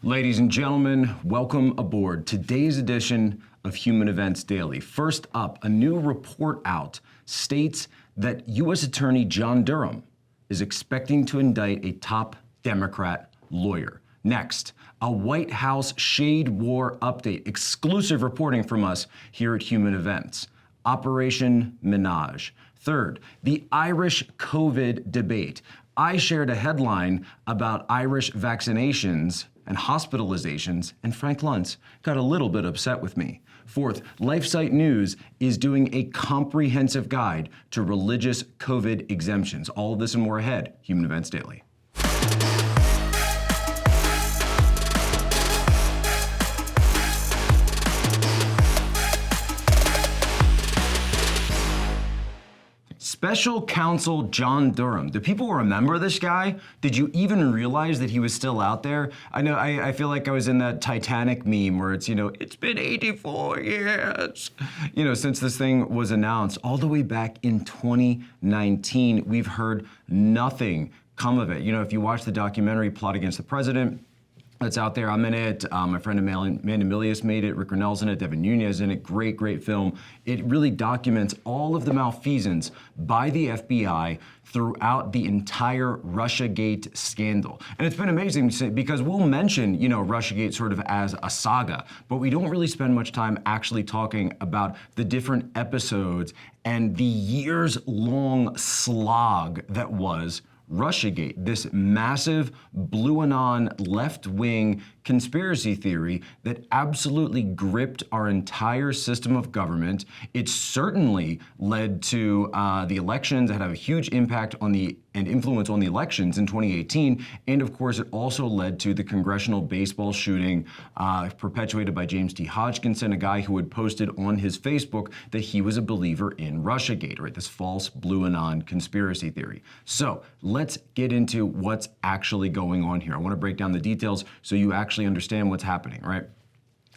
Ladies and gentlemen, welcome aboard today's edition of Human Events Daily. First up, a new report out states that U.S. Attorney John Durham is expecting to indict a top Democrat lawyer. Next, a White House shade war update, exclusive reporting from us here at Human Events. Operation Minaj. Third, the Irish COVID debate. I shared a headline about Irish vaccinations and hospitalizations, and Frank Luntz got a little bit upset with me. Fourth, LifeSite News is doing a comprehensive guide to religious COVID exemptions. All of this and more ahead, Human Events Daily. Special Counsel John Durham. Do people remember this guy? Did you even realize that he was still out there? I know, I feel like I was in that Titanic meme where it's, it's been 84 years, since this thing was announced. All the way back in 2019, we've heard nothing come of it. If you watch the documentary Plot Against the President, that's out there. I'm in it. My friend Amanda Milius made it. Rick Renell's in it. Devin Nunes in it. Great, great film. It really documents all of the malfeasance by the FBI throughout the entire Russiagate scandal. And it's been amazing because we'll mention, Russiagate sort of as a saga, but we don't really spend much time actually talking about the different episodes and the years-long slog that was Russiagate, this massive blue anon left-wing conspiracy theory that absolutely gripped our entire system of government. It certainly led to the elections that had a huge impact on and influence on the elections in 2018. And of course, it also led to the congressional baseball shooting perpetuated by James T. Hodgkinson, a guy who had posted on his Facebook that he was a believer in Russiagate, right? This false blue anon conspiracy theory. So let's get into what's actually going on here. I want to break down the details so you actually understand what's happening, right?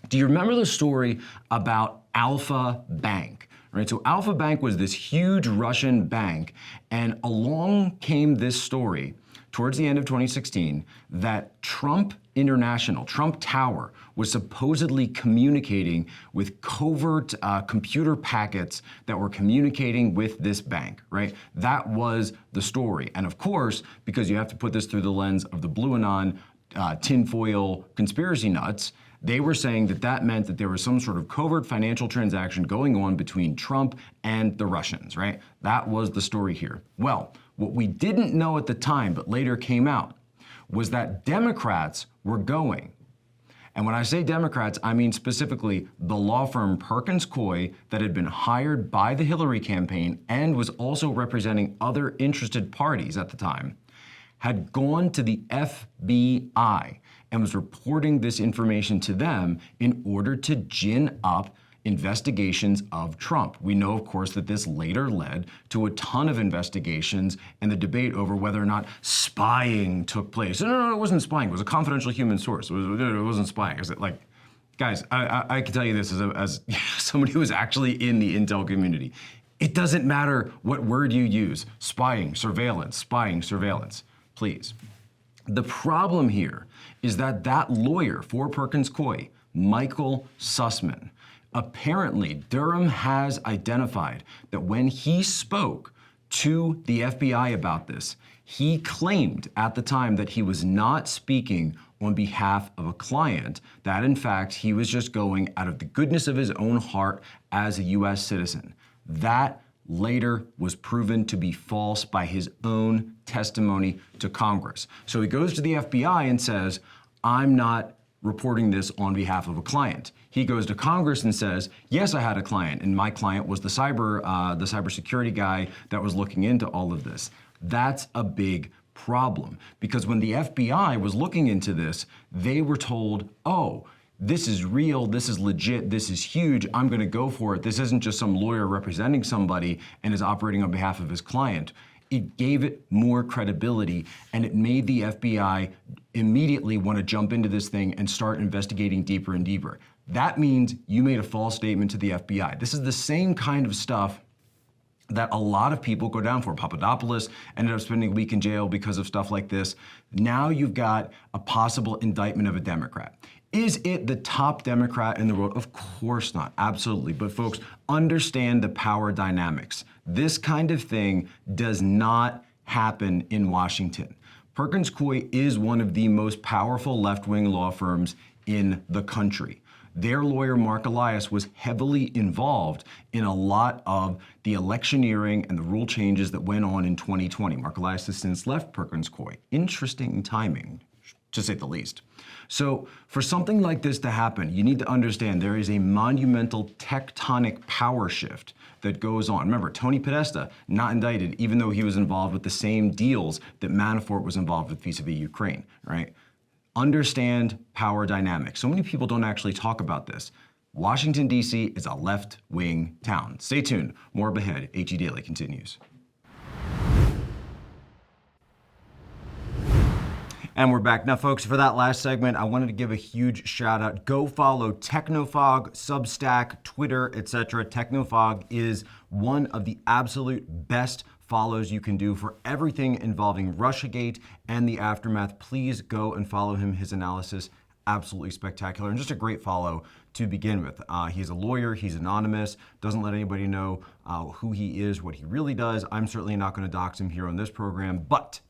Do you remember the story about Alpha Bank? Right, so Alpha Bank was this huge Russian bank, and along came this story towards the end of 2016 that Trump Tower, was supposedly communicating with covert computer packets that were communicating with this bank, right? That was the story. And of course, because you have to put this through the lens of the blue anon tinfoil conspiracy nuts, they were saying that meant that there was some sort of covert financial transaction going on between Trump and the Russians, right? That was the story here. Well, what we didn't know at the time, but later came out, was that Democrats were going. And when I say Democrats, I mean specifically the law firm Perkins Coie that had been hired by the Hillary campaign and was also representing other interested parties at the time, had gone to the FBI and was reporting this information to them in order to gin up investigations of Trump. We know, of course, that this later led to a ton of investigations and the debate over whether or not spying took place. No, it wasn't spying. It was a confidential human source. It wasn't spying. Guys, I can tell you this as somebody who was actually in the intel community. It doesn't matter what word you use. Spying, surveillance, please. The problem here is that lawyer for Perkins Coie, Michael Sussman, apparently Durham has identified that when he spoke to the FBI about this, he claimed at the time that he was not speaking on behalf of a client, that in fact he was just going out of the goodness of his own heart as a US citizen. That later was proven to be false by his own testimony to Congress. So he goes to the FBI and says, I'm not reporting this on behalf of a client. He goes to Congress and says, yes, I had a client, and my client was the cybersecurity guy that was looking into all of this. That's a big problem, because when the FBI was looking into this, they were told, oh, this is real, this is legit, this is huge, I'm gonna go for it. This isn't just some lawyer representing somebody and is operating on behalf of his client. It gave it more credibility, and it made the FBI immediately want to jump into this thing and start investigating deeper and deeper. That means you made a false statement to the FBI. This is the same kind of stuff that a lot of people go down for. Papadopoulos ended up spending a week in jail because of stuff like this. Now you've got a possible indictment of a Democrat. Is it the top Democrat in the world? Of course not, absolutely. But folks, understand the power dynamics. This kind of thing does not happen in Washington. Perkins Coie is one of the most powerful left-wing law firms in the country. Their lawyer, Mark Elias, was heavily involved in a lot of the electioneering and the rule changes that went on in 2020. Mark Elias has since left Perkins Coie. Interesting timing, to say the least. So for something like this to happen, you need to understand there is a monumental tectonic power shift that goes on. Remember, Tony Podesta, not indicted, even though he was involved with the same deals that Manafort was involved with vis-a-vis Ukraine, right? Understand power dynamics. So many people don't actually talk about this. Washington, D.C. is a left-wing town. Stay tuned. More up ahead. HE Daily continues. And we're back. Now, folks, for that last segment, I wanted to give a huge shout out. Go follow Technofog, Substack, Twitter, etc. Technofog is one of the absolute best follows you can do for everything involving Russiagate and the aftermath. Please go and follow him. His analysis, absolutely spectacular, and just a great follow to begin with. He's a lawyer, he's anonymous, doesn't let anybody know who he is, what he really does. I'm certainly not going to dox him here on this program, but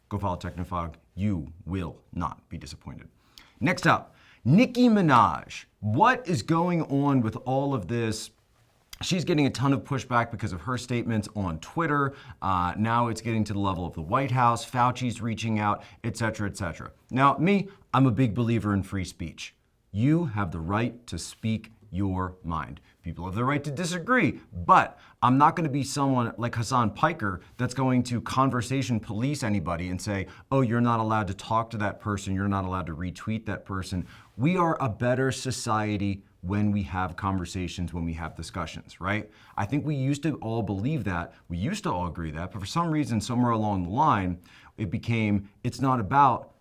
go follow Technofog. You will not be disappointed. Next up, Nicki Minaj. What is going on with all of this? She's getting a ton of pushback because of her statements on Twitter. Now it's getting to the level of the White House. Fauci's reaching out, et cetera, et cetera. Now, me, I'm a big believer in free speech. You have the right to speak your mind. People have the right to disagree, but I'm not going to be someone like Hassan Piker that's going to conversation police anybody and say, oh, you're not allowed to talk to that person, you're not allowed to retweet that person. We are a better society when we have conversations, when we have discussions, right? I think we used to all believe that, we used to all agree that, but for some reason, somewhere along the line, it became, it's not about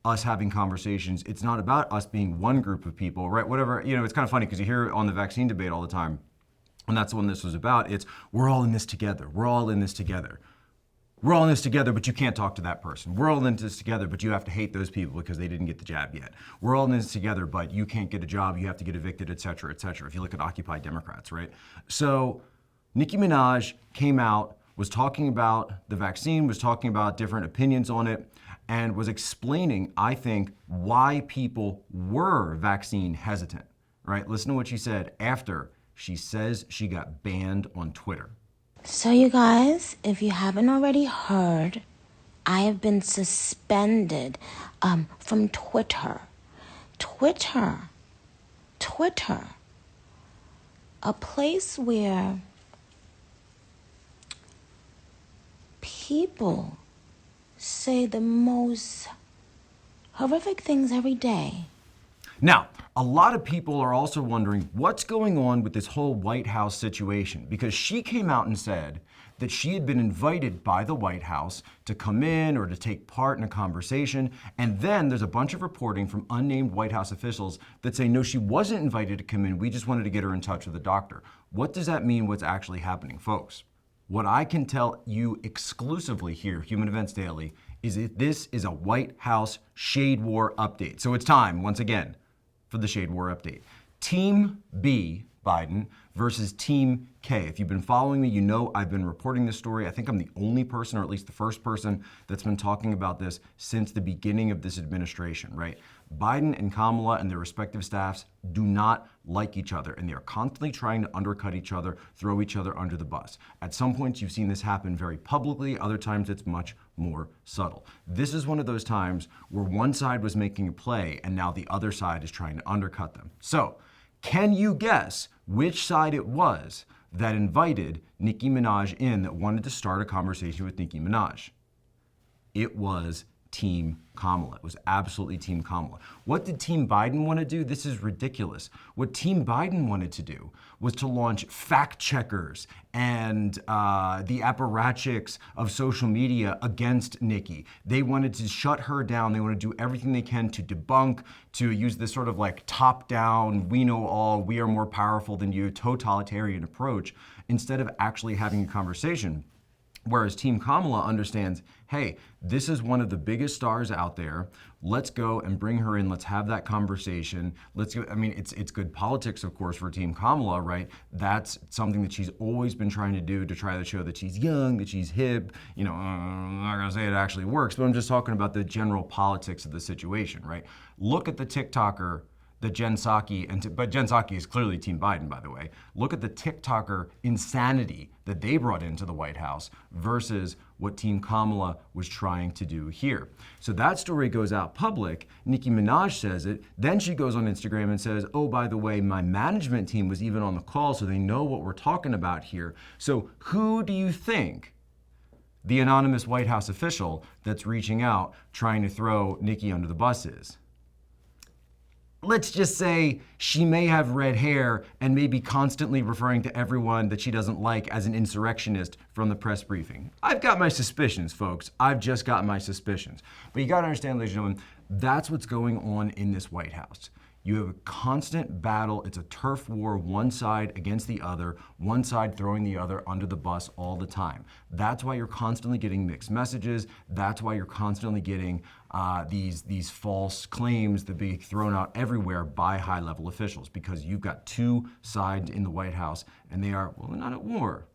us having conversations. It's not about us being one group of people, right? Whatever, it's kind of funny because you hear on the vaccine debate all the time, and that's what this was about. It's, we're all in this together. We're all in this together. We're all in this together, but you can't talk to that person. We're all in this together, but you have to hate those people because they didn't get the jab yet. We're all in this together, but you can't get a job. You have to get evicted, et cetera, et cetera. If you look at Occupy Democrats, right? So Nicki Minaj came out, was talking about the vaccine, was talking about different opinions on it, and was explaining, I think, why people were vaccine hesitant, right? Listen to what she said after she says she got banned on Twitter. So you guys, if you haven't already heard, I have been suspended from Twitter. Twitter. A place where people say the most horrific things every day. Now, a lot of people are also wondering what's going on with this whole White House situation, because she came out and said that she had been invited by the White House to come in or to take part in a conversation, and then there's a bunch of reporting from unnamed White House officials that say, no, she wasn't invited to come in, we just wanted to get her in touch with a doctor. What does that mean, what's actually happening, folks? What I can tell you exclusively here, Human Events Daily, is that this is a White House shade war update. So it's time, once again, for the shade war update. Team B, Biden, versus Team K. If you've been following me, you know I've been reporting this story. I think I'm the only person, or at least the first person, that's been talking about this since the beginning of this administration, right? Biden and Kamala and their respective staffs do not like each other, and they are constantly trying to undercut each other, throw each other under the bus. At some points, you've seen this happen very publicly. Other times, it's much more subtle. This is one of those times where one side was making a play, and now the other side is trying to undercut them. So, can you guess which side it was that invited Nicki Minaj in, that wanted to start a conversation with Nicki Minaj? It was Team Kamala. It was absolutely Team Kamala. What did Team Biden want to do? This is ridiculous. What Team Biden wanted to do was to launch fact checkers and the apparatchiks of social media against Nikki. They wanted to shut her down. They want to do everything they can to debunk, to use this sort of like top-down, we know all, we are more powerful than you, totalitarian approach, instead of actually having a conversation. Whereas Team Kamala understands, hey, this is one of the biggest stars out there. Let's go and bring her in. Let's have that conversation. Let's go. I mean, it's good politics, of course, for Team Kamala, right? That's something that she's always been trying to do, to try to show that she's young, that she's hip. You know, I'm not gonna say it actually works, but I'm just talking about the general politics of the situation, right? Look at the TikToker that Jen Psaki, but Jen Psaki is clearly Team Biden, by the way. Look at the TikToker insanity that they brought into the White House versus what Team Kamala was trying to do here. So that story goes out public. Nicki Minaj says it. Then she goes on Instagram and says, oh, by the way, my management team was even on the call, so they know what we're talking about here. So who do you think the anonymous White House official that's reaching out, trying to throw Nicki under the bus is? Let's just say she may have red hair and may be constantly referring to everyone that she doesn't like as an insurrectionist from the press briefing. I've got my suspicions, folks. I've just got my suspicions. But you gotta understand, ladies and gentlemen, that's what's going on in this White House. You have a constant battle. It's a turf war, one side against the other, one side throwing the other under the bus all the time. That's why you're constantly getting mixed messages. That's why you're constantly getting these false claims that be thrown out everywhere by high-level officials, because you've got two sides in the White House, and they are, well, not at war,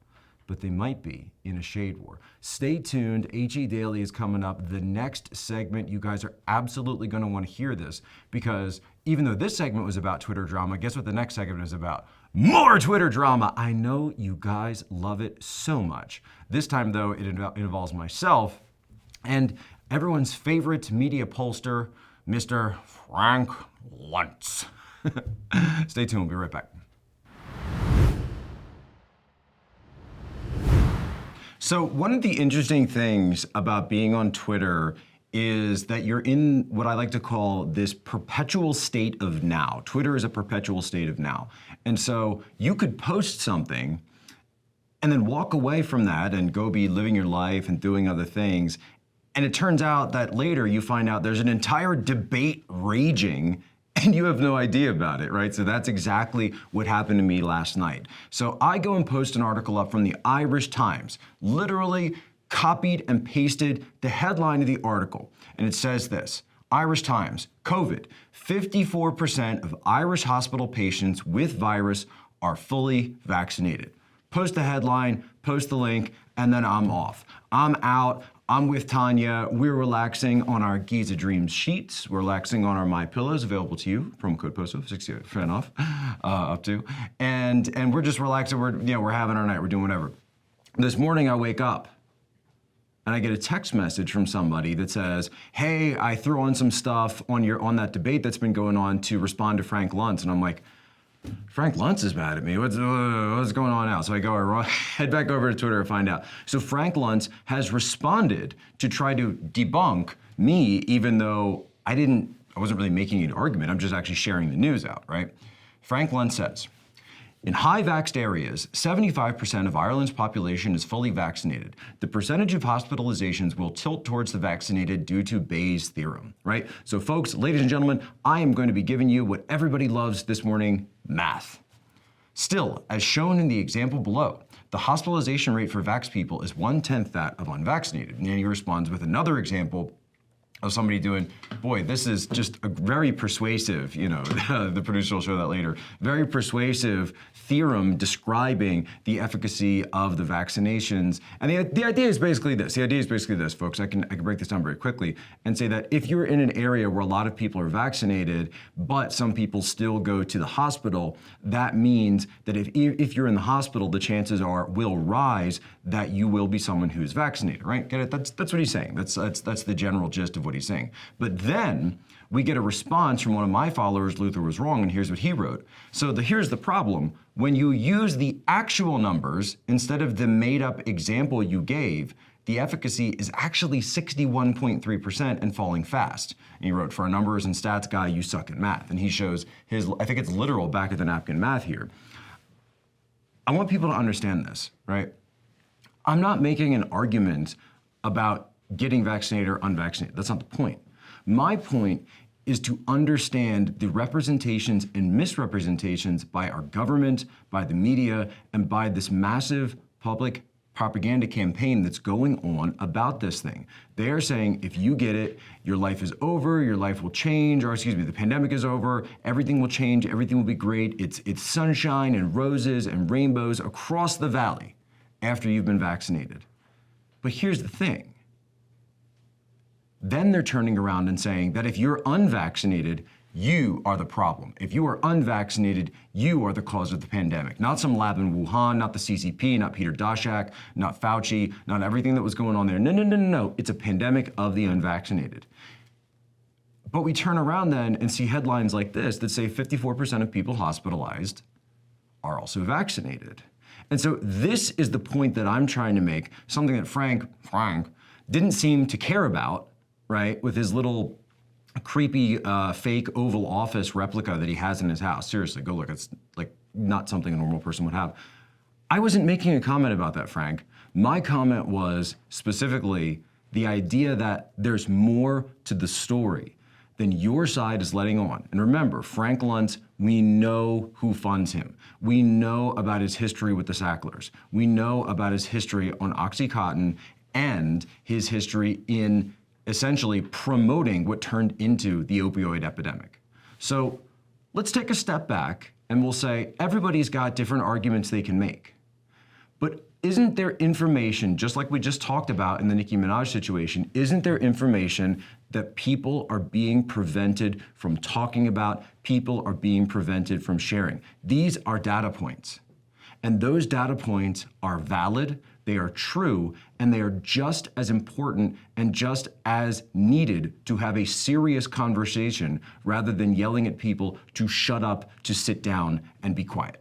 but they might be in a shade war. Stay tuned. HE Daily is coming up. The next segment, you guys are absolutely going to want to hear this, because even though this segment was about Twitter drama, guess what the next segment is about? More Twitter drama. I know you guys love it so much. This time, though, it involves myself and everyone's favorite media pollster, Mr. Frank Luntz. Stay tuned. We'll be right back. So one of the interesting things about being on Twitter is that you're in what I like to call this perpetual state of now. Twitter is a perpetual state of now. And so you could post something and then walk away from that and go be living your life and doing other things. And it turns out that later you find out there's an entire debate raging and you have no idea about it, right? So that's exactly what happened to me last night. So I go and post an article up from the Irish Times, literally copied and pasted the headline of the article. And it says this: Irish Times, COVID, 54% of Irish hospital patients with virus are fully vaccinated. Post the headline, post the link, and then I'm off. I'm out. I'm with Tanya. We're relaxing on our Giza Dreams sheets. We're relaxing on our My Pillows, available to you. Promo code POSO, 60% off, up to. And we're just relaxing. We're having our night. We're doing whatever. This morning I wake up and I get a text message from somebody that says, "Hey, I threw on some stuff on that debate that's been going on to respond to Frank Luntz." And I'm like, Frank Luntz is mad at me. What's going on now? So I head back over to Twitter to find out. So Frank Luntz has responded to try to debunk me, even though I wasn't really making an argument. I'm just actually sharing the news out, right? Frank Luntz says, in high-vaxxed areas, 75% of Ireland's population is fully vaccinated. The percentage of hospitalizations will tilt towards the vaccinated due to Bayes' theorem, right? So folks, ladies and gentlemen, I am going to be giving you what everybody loves this morning, math. Still, as shown in the example below, the hospitalization rate for vax people is 1/10 that of unvaccinated. And then he responds with another example of somebody doing, boy, this is just a very persuasive, the producer will show that later, very persuasive theorem describing the efficacy of the vaccinations. And the idea is basically this. The idea is basically this, folks. I can break this down very quickly and say that if you're in an area where a lot of people are vaccinated, but some people still go to the hospital, that means that if you're in the hospital, the chances will rise that you will be someone who's vaccinated, right? Get it? That's what he's saying. That's the general gist of what he's saying. But then we get a response from one of my followers, Luther was wrong, and here's what he wrote. So here's the problem. When you use the actual numbers instead of the made-up example you gave, the efficacy is actually 61.3% and falling fast. And he wrote, for a numbers and stats guy, you suck at math. And he shows his, I think it's literal back of the napkin math here. I want people to understand this, right? I'm not making an argument about getting vaccinated or unvaccinated. That's not the point. My point is to understand the representations and misrepresentations by our government, by the media, and by this massive public propaganda campaign that's going on about this thing. They are saying if you get it, your life is over, your life will change, or excuse me, the pandemic is over, everything will change, everything will be great. It's sunshine and roses and rainbows across the valley after you've been vaccinated. But here's the thing. Then they're turning around and saying that if you're unvaccinated, you are the problem. If you are unvaccinated, you are the cause of the pandemic. Not some lab in Wuhan, not the CCP, not Peter Daszak, not Fauci, not everything that was going on there. No. It's a pandemic of the unvaccinated. But we turn around then and see headlines like this that say 54% of people hospitalized are also vaccinated. And so this is the point that I'm trying to make, something that Frank didn't seem to care about, right, with his little creepy fake Oval Office replica that he has in his house. Seriously, go look. It's like not something a normal person would have. I wasn't making a comment about that, Frank. My comment was specifically the idea that there's more to the story than your side is letting on. And remember, Frank Luntz, we know who funds him. We know about his history with the Sacklers. We know about his history on OxyContin and his history in essentially promoting what turned into the opioid epidemic. So let's take a step back and we'll say everybody's got different arguments they can make. But isn't there information, just like we just talked about in the Nicki Minaj situation, isn't there information that people are being prevented from talking about, people are being prevented from sharing? These are data points. And those data points are valid, they are true, and they are just as important and just as needed to have a serious conversation rather than yelling at people to shut up, to sit down, and be quiet.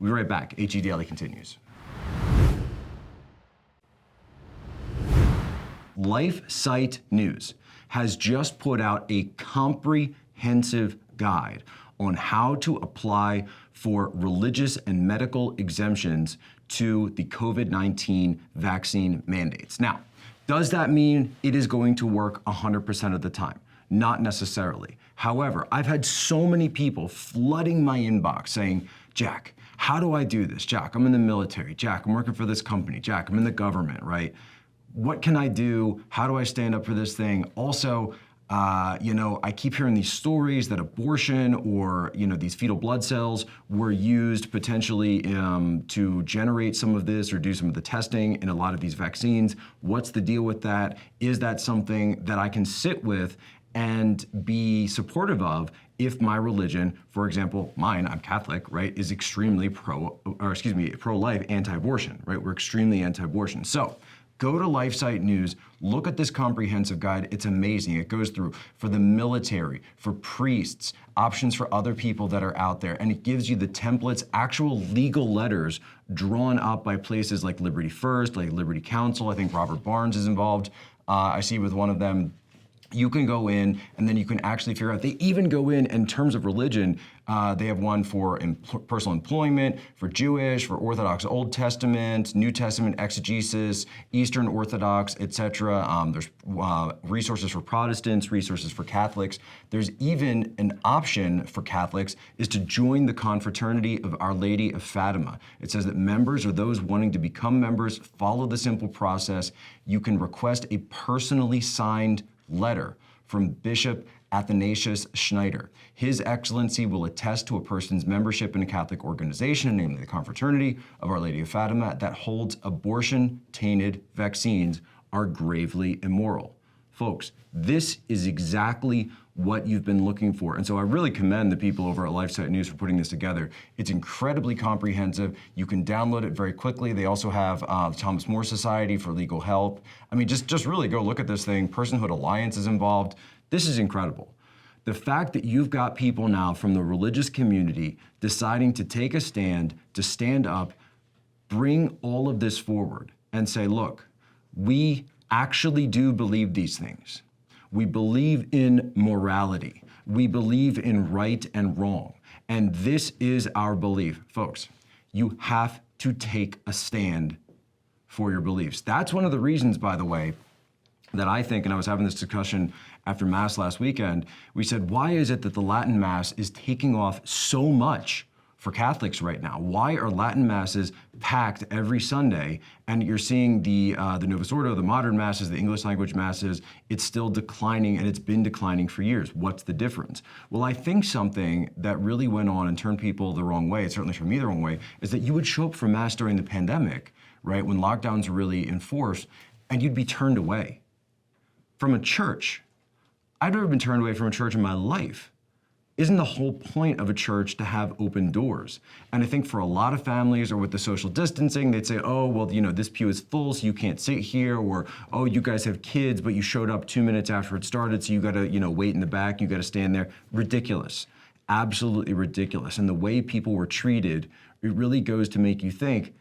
We'll be right back. HE Daily continues. LifeSite News has just put out a comprehensive guide on how to apply for religious and medical exemptions to the COVID-19 vaccine mandates. Now, does that mean it is going to work 100% of the time? Not necessarily. However, I've had so many people flooding my inbox saying, Jack, how do I do this? Jack, I'm in the military. Jack, I'm working for this company. Jack, I'm in the government, right? What can I do? How do I stand up for this thing? Also, I keep hearing these stories that abortion or, these fetal blood cells were used potentially to generate some of this or do some of the testing in a lot of these vaccines. What's the deal with that? Is that something that I can sit with and be supportive of if my religion, for example, mine, I'm Catholic, right, is extremely pro-life, anti-abortion, right? We're extremely anti-abortion. So go to LifeSite News, look at this comprehensive guide. It's amazing. It goes through for the military, for priests, options for other people that are out there, and it gives you the templates, actual legal letters drawn up by places like Liberty First, like Liberty Counsel. I think Robert Barnes is involved. I see with one of them. You can go in and then you can actually figure out, they even go in terms of religion, they have one for personal employment, for Jewish, for Orthodox Old Testament, New Testament exegesis, Eastern Orthodox, etc. There's resources for Protestants, resources for Catholics. There's even an option for Catholics is to join the confraternity of Our Lady of Fatima. It says that members or those wanting to become members follow the simple process. You can request a personally signed letter from Bishop Athanasius Schneider. His Excellency will attest to a person's membership in a Catholic organization, namely the Confraternity of Our Lady of Fatima, that holds abortion-tainted vaccines are gravely immoral. Folks, this is exactly what you've been looking for. And so I really commend the people over at LifeSite News for putting this together. It's incredibly comprehensive. You can download it very quickly. They also have the Thomas More Society for legal help. I mean, just really go look at this thing. Personhood Alliance is involved. This is incredible. The fact that you've got people now from the religious community deciding to take a stand, to stand up, bring all of this forward, and say, look, we actually do believe these things. We believe in morality. We believe in right and wrong. And this is our belief. Folks, you have to take a stand for your beliefs. That's one of the reasons, by the way, that I think, and I was having this discussion after Mass last weekend, we said, why is it that the Latin Mass is taking off so much for Catholics right now? Why are Latin Masses packed every Sunday, and you're seeing the Novus Ordo, the modern Masses, the English language Masses, it's still declining, and it's been declining for years. What's the difference? Well, I think something that really went on and turned people the wrong way, it certainly turned me the wrong way, is that you would show up for Mass during the pandemic, right, when lockdowns were really enforced, and you'd be turned away from a church. I've never been turned away from a church in my life. Isn't the whole point of a church to have open doors? And I think for a lot of families, or with the social distancing, they'd say, oh, well, you know, this pew is full, so you can't sit here, or, oh, you guys have kids, but you showed up 2 minutes after it started, so you gotta, you know, wait in the back, you gotta stand there. Ridiculous, absolutely ridiculous. And the way people were treated, it really goes to make you think,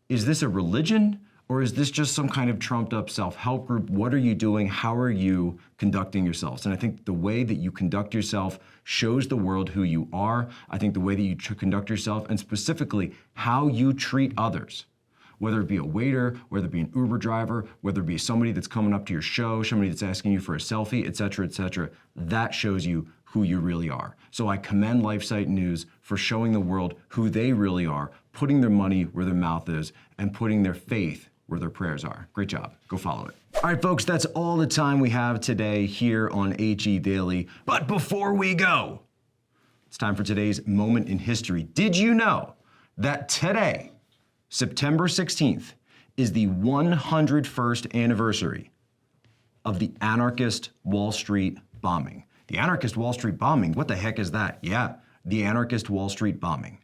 is this a religion? Or is this just some kind of trumped up self-help group? What are you doing? How are you conducting yourselves? And I think the way that you conduct yourself shows the world who you are. I think the way that you conduct yourself, and specifically how you treat others, whether it be a waiter, whether it be an Uber driver, whether it be somebody that's coming up to your show, somebody that's asking you for a selfie, et cetera, that shows you who you really are. So I commend LifeSite News for showing the world who they really are, putting their money where their mouth is, and putting their faith where their prayers are. Great job. Go follow it. All right, folks, that's all the time we have today here on HE Daily. But before we go, it's time for today's moment in history. Did you know that today, September 16th, is the 101st anniversary of the anarchist Wall Street bombing? The anarchist Wall Street bombing, what the heck is that? Yeah, the anarchist Wall Street bombing,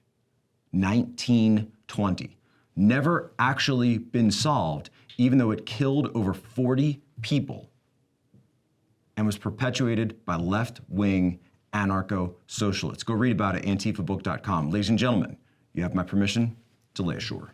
1920. Never actually been solved, even though it killed over 40 people and was perpetuated by left-wing anarcho-socialists. Go read about it at antifabook.com. Ladies and gentlemen, you have my permission to lay ashore.